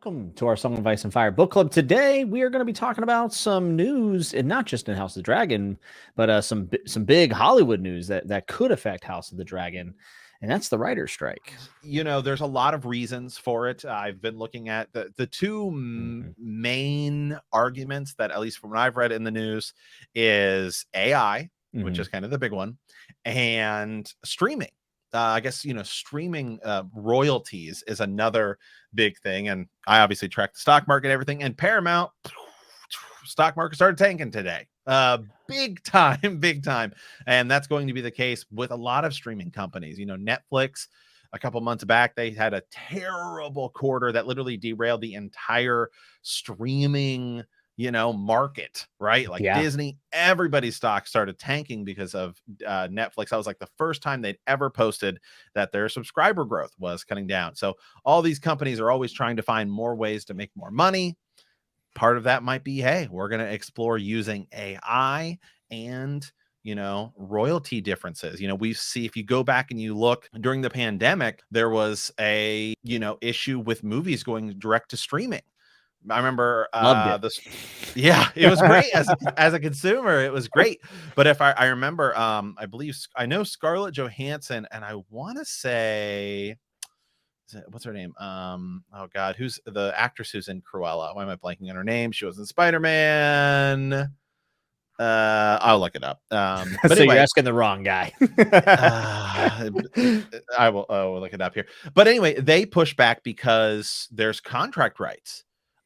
Welcome to our Song of Ice and Fire book club. Today, we are going to be talking about some news, and not just in House of the Dragon, but some big Hollywood news that could affect House of the Dragon, and that's the writer's strike. You know, there's a lot of reasons for it. I've been looking at the two main arguments that, at least from what I've read in the news, is AI, which is kind of the big one, and streaming. I guess, streaming royalties is another big thing. And I obviously track the stock market and everything. And Paramount stock market started tanking today. Big time. And that's going to be the case with a lot of streaming companies. Netflix, a couple months back, they had a terrible quarter that literally derailed the entire streaming market, right? Like Disney, everybody's stock started tanking because of Netflix. That was like the first time they'd ever posted that their subscriber growth was cutting down. So all these companies are always trying to find more ways to make more money. Part of that might be, hey, we're going to explore using AI and royalty differences. We see, if you go back and you look during the pandemic, there was a issue with movies going direct to streaming. I remember it was great as a consumer. It was great. But if I remember, I know Scarlett Johansson, and I want to say, what's her name? Oh God, who's the actress who's in Cruella? Why am I blanking on her name? She was in Spider-Man. I'll look it up. But so anyway, you're asking the wrong guy. I will look it up here. But anyway, they push back because there's contract rights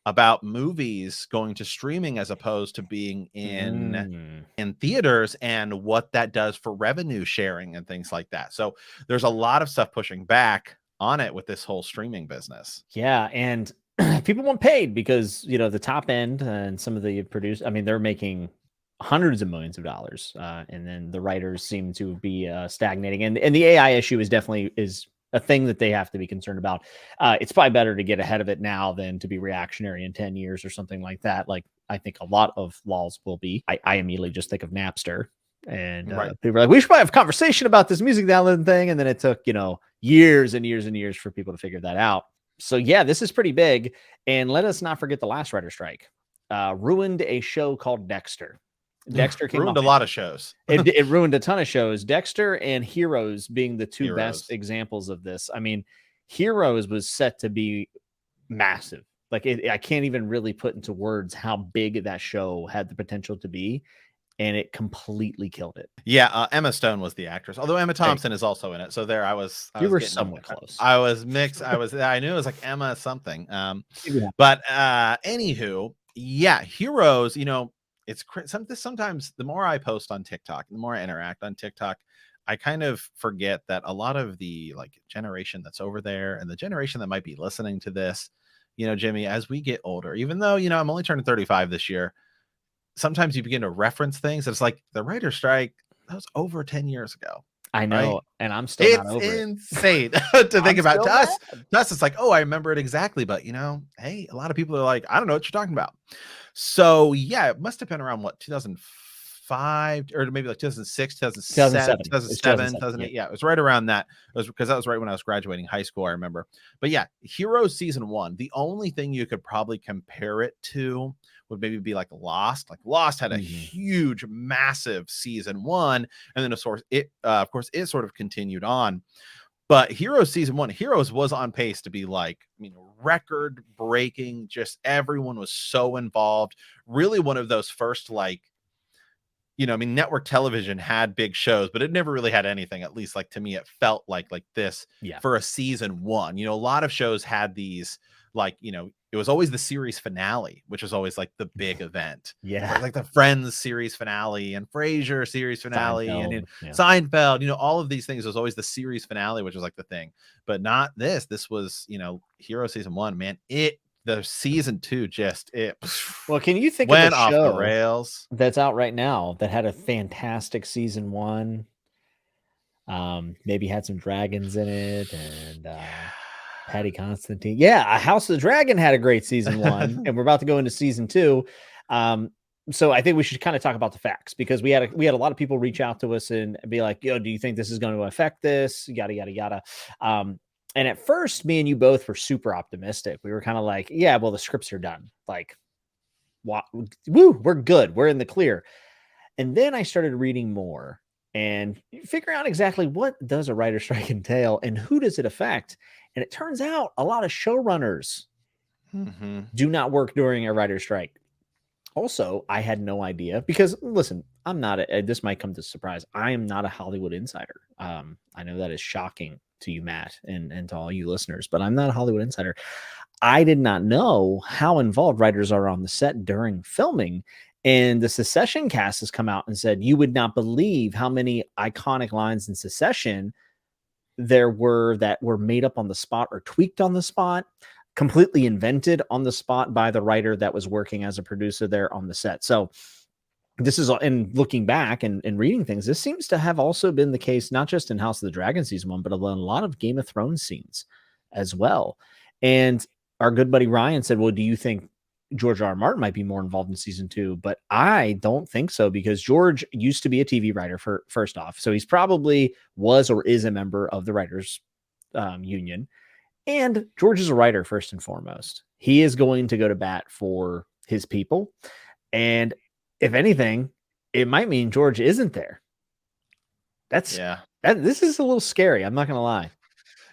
about movies going to streaming as opposed to being in theaters, and what that does for revenue sharing and things like that. So there's a lot of stuff pushing back on it with this whole streaming business. Yeah. And people want paid because, the top end and some of the producers, they're making hundreds of millions of dollars. And then the writers seem to be stagnating. And the AI issue is definitely a thing that they have to be concerned about. It's probably better to get ahead of it now than to be reactionary in 10 years or something like that. Like, I think a lot of laws will be. I immediately just think of Napster, and people are like, we should probably have a conversation about this music download thing. And then it took, years and years and years for people to figure that out. So yeah, this is pretty big. And let us not forget the last writer strike ruined a show called Dexter. Dexter ruined a lot of shows. It ruined a ton of shows. Dexter and Heroes being the two best examples of this. Heroes was set to be massive. Like, I can't even really put into words how big that show had the potential to be, and it completely killed it. Yeah, Emma Stone was the actress, although Emma Thompson is also in it. So there, I was were somewhat close. I was mixed. I knew it was like Emma something. But anywho, yeah, Heroes. It's sometimes the more I post on TikTok, the more I interact on TikTok, I kind of forget that a lot of the generation that's over there and the generation that might be listening to this, Jimmy, as we get older, even though, I'm only turning 35 this year, sometimes you begin to reference things. It's like the writer's strike, that was over 10 years ago. I know. Right? And I'm still not over it. It's insane to think about. To us, it's like, oh, I remember it exactly. But, hey, a lot of people are like, I don't know what you're talking about. So, yeah, it must have been around 2005 or maybe like 2006, 2007, 2008. Yeah, it was right around that. It was because that was right when I was graduating high school, I remember. But yeah, Heroes season 1, the only thing you could probably compare it to would maybe be like Lost. Like, Lost had a huge, massive season 1. And then, of course, it sort of continued on. But Heroes season 1, Heroes was on pace to be record breaking. Just everyone was so involved. Really one of those first, network television had big shows, but it never really had anything. At least, to me, it felt like this for a season 1. A lot of shows had these, it was always the series finale, which was always the big event. Yeah. Like the Friends series finale and Frasier series finale and Seinfeld, all of these things was always the series finale, which was the thing, but not this. This was, Hero season 1, man. The season 2 well, can you think went of a off show the rails that's out right now that had a fantastic season 1? Maybe had some dragons in it and Patty Constantine. Yeah, House of the Dragon had a great season 1, and we're about to go into season 2. So I think we should kind of talk about the facts, because we had a lot of people reach out to us and be like, "Yo, do you think this is going to affect this?" Yada yada yada. And at first, me and you both were super optimistic. We were kind of like, yeah, well, the scripts are done. Like, woo, we're good. We're in the clear. And then I started reading more and figuring out exactly what does a writer strike entail and who does it affect. And it turns out a lot of showrunners do not work during a writer strike. Also, I had no idea because listen, I'm not this might come to surprise. I am not a Hollywood insider. I know that is shocking to you, Matt, and to all you listeners, but I'm not a Hollywood insider. I did not know how involved writers are on the set during filming. And the Secession cast has come out and said, you would not believe how many iconic lines in Secession there were that were made up on the spot or tweaked on the spot, completely invented on the spot by the writer that was working as a producer there on the set. So this is, and looking back and reading things, this seems to have also been the case, not just in House of the Dragon season 1, but a lot of Game of Thrones scenes as well. And our good buddy Ryan said, well, do you think George R. R. Martin might be more involved in season 2? But I don't think so, because George used to be a TV writer first off. So he's probably was or is a member of the writers union. And George is a writer first and foremost. He is going to go to bat for his people. And if anything, it might mean George isn't there. This is a little scary. I'm not going to lie.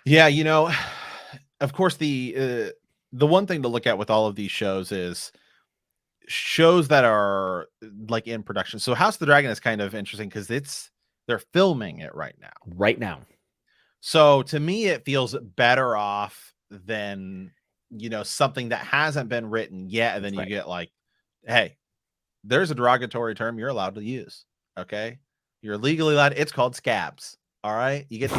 Yeah. You know, of course, the one thing to look at with all of these shows is shows that are like in production. So House of the Dragon is kind of interesting because they're filming it right now. So to me, it feels better off than, you know, something that hasn't been written yet. And then you get like, hey, there's a derogatory term you're allowed to use. Okay. You're legally allowed. It's called scabs. All right. You get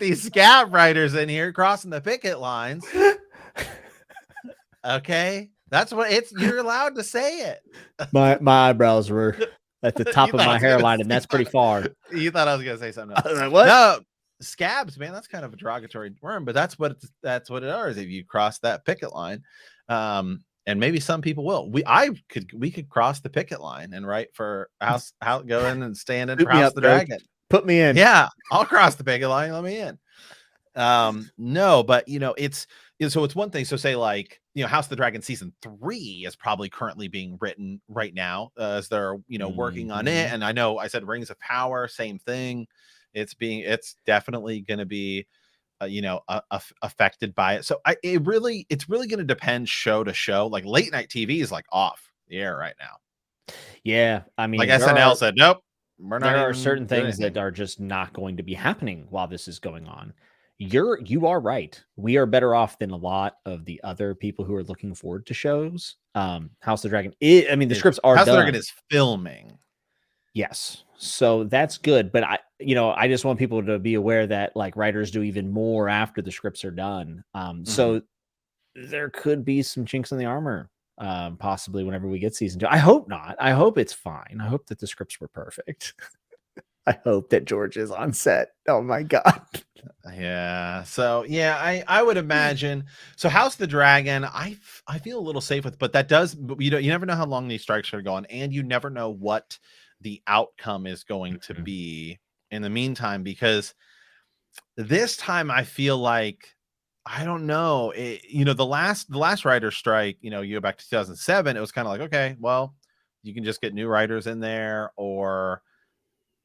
these scab writers in here crossing the picket lines. Okay. That's what you're allowed to say it. My eyebrows were at the top of my hairline, and that's pretty far. You thought I was going to say something else. Like, what? No, scabs, man. That's kind of a derogatory term, but that's what it is. If you cross that picket line, and maybe some people will. We could cross the picket line and write for House, go in and stand in for House of the Dragon. Put me in. Yeah, I'll cross the picket line. Let me in. No, but you know, so it's one thing. So say like, you know, House of the Dragon season 3 is probably currently being written right now as they're, you know, working on it. And I know I said Rings of Power, same thing. It's definitely going to be, you know, affected by it. So it's really going to depend show to show. Like late night TV is like off the air right now. Yeah. I mean, like SNL said, nope. There are certain things that are just not going to be happening while this is going on. You are right. We are better off than a lot of the other people who are looking forward to shows. House of the Dragon. The scripts are House done. of the Dragon is filming. Yes. So that's good. But I just want people to be aware that like writers do even more after the scripts are done. So there could be some chinks in the armor, possibly whenever we get season 2. I hope not. I hope it's fine. I hope that the scripts were perfect. I hope that George is on set. Oh my God. Yeah. So yeah, I would imagine. So House of the Dragon, I feel a little safe with, but that does, you never know how long these strikes are going, and you never know what the outcome is going to be in the meantime, because this time I feel like, I don't know, the last writer strike, you go back to 2007, it was kind of like, okay, well, you can just get new writers in there, or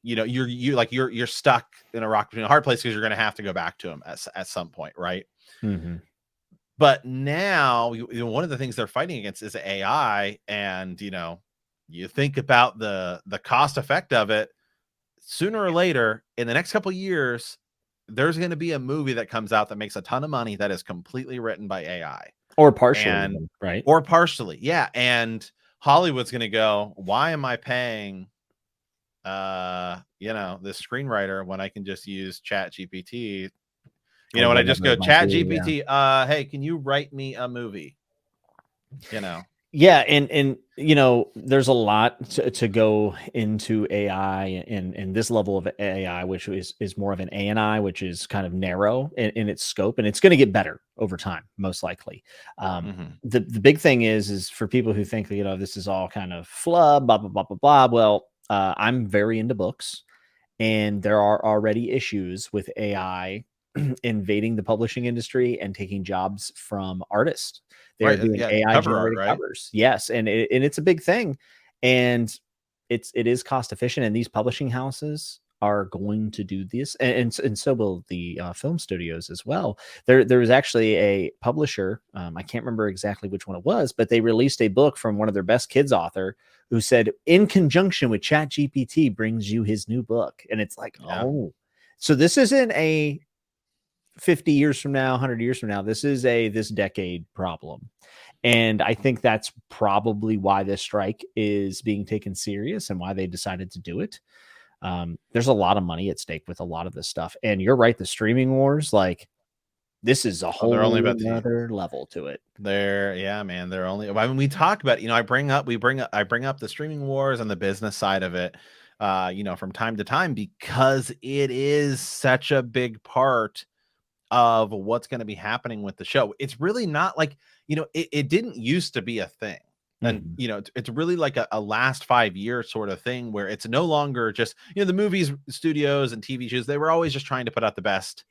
you're stuck in a rock between a hard place because you're going to have to go back to them at some point, right? But now, one of the things they're fighting against is AI, and you think about the cost effect of it. Sooner or later, in the next couple of years, there's going to be a movie that comes out that makes a ton of money that is completely written by AI, or partially, right? Or partially, yeah. And Hollywood's going to go, why am I paying this screenwriter when I can just use Chat GPT? When I just go Chat GPT, hey, can you write me a movie? Yeah, and there's a lot to go into AI and this level of AI, which is more of an ANI, which is kind of narrow in its scope, and it's going to get better over time, most likely. The big thing is for people who think this is all kind of flub, blah blah blah blah blah. Well, I'm very into books, and there are already issues with AI invading the publishing industry and taking jobs from artists. They're Right. doing Yeah. AI Cover art, generated right? covers. Yes, and it's a big thing, and it is cost efficient. And these publishing houses are going to do this, and so will the film studios as well. There was actually a publisher, I can't remember exactly which one it was, but they released a book from one of their best kids author who said, in conjunction with Chat GPT, brings you his new book. And it's like, Yeah. oh, so this isn't a 50 years from now, 100 years from now. This is a this decade problem. And I think that's probably why this strike is being taken serious and why they decided to do it. There's a lot of money at stake with a lot of this stuff. And you're right, the streaming wars, like, this is a They're only whole about to other level to it. yeah, man. They're only, I mean, we talk about, I bring up the streaming wars and the business side of it, from time to time, because it is such a big part of what's going to be happening with the show. It's really not like, it didn't used to be a thing. And, it's really like a last 5 year sort of thing where it's no longer just, the movies, studios and TV shows, they were always just trying to put out the best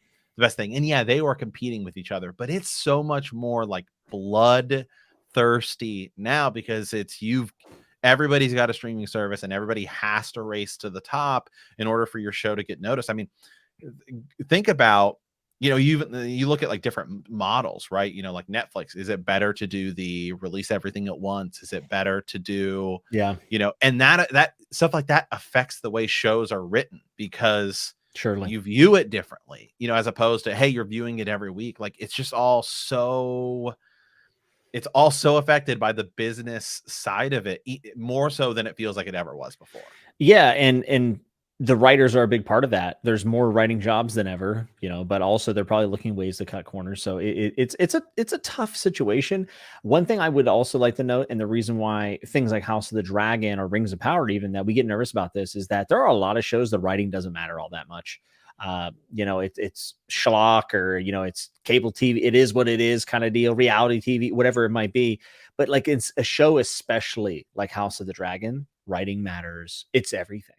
thing. And yeah, they were competing with each other, but it's so much more like blood thirsty now, because everybody's got a streaming service and everybody has to race to the top in order for your show to get noticed. I mean, think about, you look at like different models, right? Like Netflix, is it better to do the release everything at once? Is it better to do, and that stuff like that affects the way shows are written, because Surely you view it differently, as opposed to, hey, you're viewing it every week. Like, it's just all so affected by the business side of it, more so than it feels like it ever was before. Yeah, and the writers are a big part of that. There's more writing jobs than ever, but also they're probably looking ways to cut corners. So it's a tough situation. One thing I would also like to note, and the reason why things like House of the Dragon or Rings of Power, even, that we get nervous about this, is that there are a lot of shows the writing doesn't matter all that much. It's schlock, or it's cable TV. It is what it is kind of deal, reality TV, whatever it might be. But like, it's a show, especially like House of the Dragon, writing matters. It's everything.